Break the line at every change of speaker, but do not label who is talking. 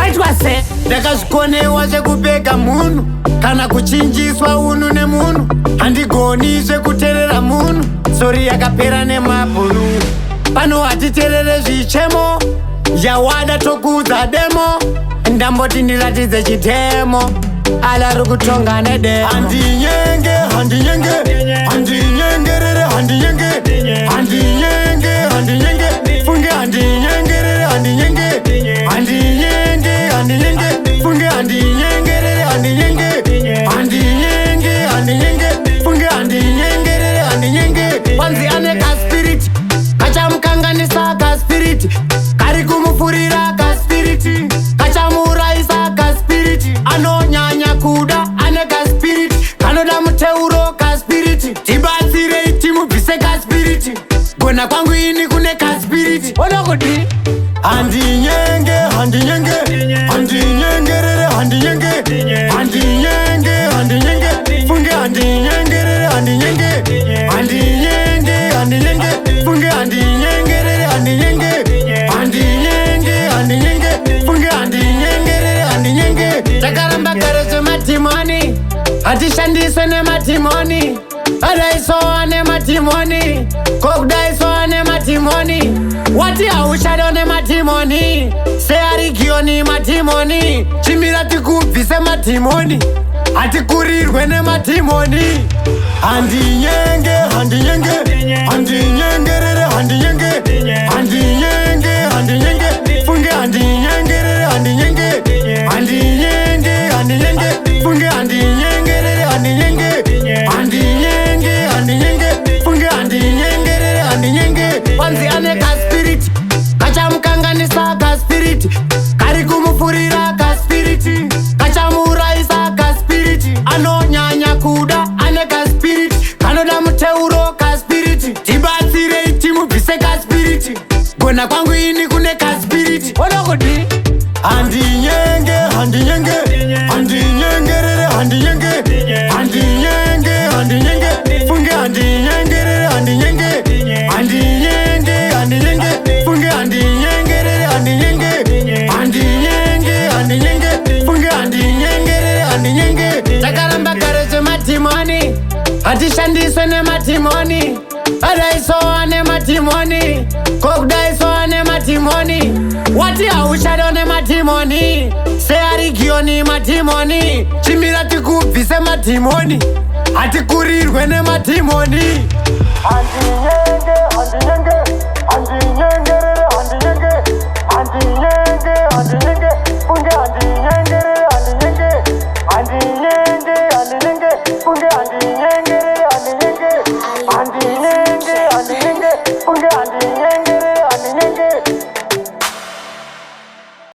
waitwa se ndakazvikonewa zvekupega munhu kana kuchinjiswa unhu nemunhu handigoni zvekuteerera munhu sori yakapera nemabhuru pano hatiteerere zvichemo yawada tokuudza demo ndamboti ndiratidze chitemo ala ri kutonga nede handinyenge handinyenge handinyengerere handinyenge handinyenge handinyenge funge handinyengerere handinyenge handinyenge handinyenge funge handinyengerere handinyenge handinyenge handinyenge funge handinyengerere handinyenge wanzi ane kaspiriti kachamukanganisa kaspiriti kari kumupfurira kaspiriti kachamuurayisa kaspiriti anonyanya kuda ane kaspiriti kanoda muteuro kaspiriti tibatsirei timubvise kaspiriti gona kwangu ini kune kaspiriti onokudi handinyenge handinyenge handinyengerere handinyenge handinyenge handinyenge funge handinyengerere handinyenge handinyenge handinyenge funge handinyengerere handinyenge handinyenge handinyenge funge handinyengerere handinyenge takaramba kare zvematimoni hatishandiswe nematimoni adaisowa nematimoni kokudaisowa nematimoni wati haushado nematimoni searigioni matimoni chimira tikubvise matimoni hatikurirwe nematimoni handinyenge handinyenge handinyengerere handinyenge handinyenge handinyenge funge handinyengerere handinyenge handinyenge handinyenge funge handinyengerere handinyenge handinyenge handinyenge funge handinyengerere handinyenge wanzi ane kaspiriti kachamukanganisa kaspiriti kari kumupfurira kaspiriti kachamuurayisa kaspiriti anonyanya kuda ane kaspiriti kanoda muteuro kaspiriti tibatsirei timubvise kaspiriti gona kwangu ini kune kaspiriti onokudi handinyenge handinyenge handinyengerere handinyenge handinyenge handinyenge funge handinyengerere handinyenge handinyenge handinyenge funge handinyengerere handinyenge handinyenge handinyenge funge handinyengerere handinyenge takaramba kare zvematimoni hatishandiswe nematimoni adaisowa nematimoni kokudaisowa nematimoni wati haushado nematimoni searigioni matimoni chimira tikubvise matimoni hatikurirwe nematimoni handinyenge handinyengerere handinyenge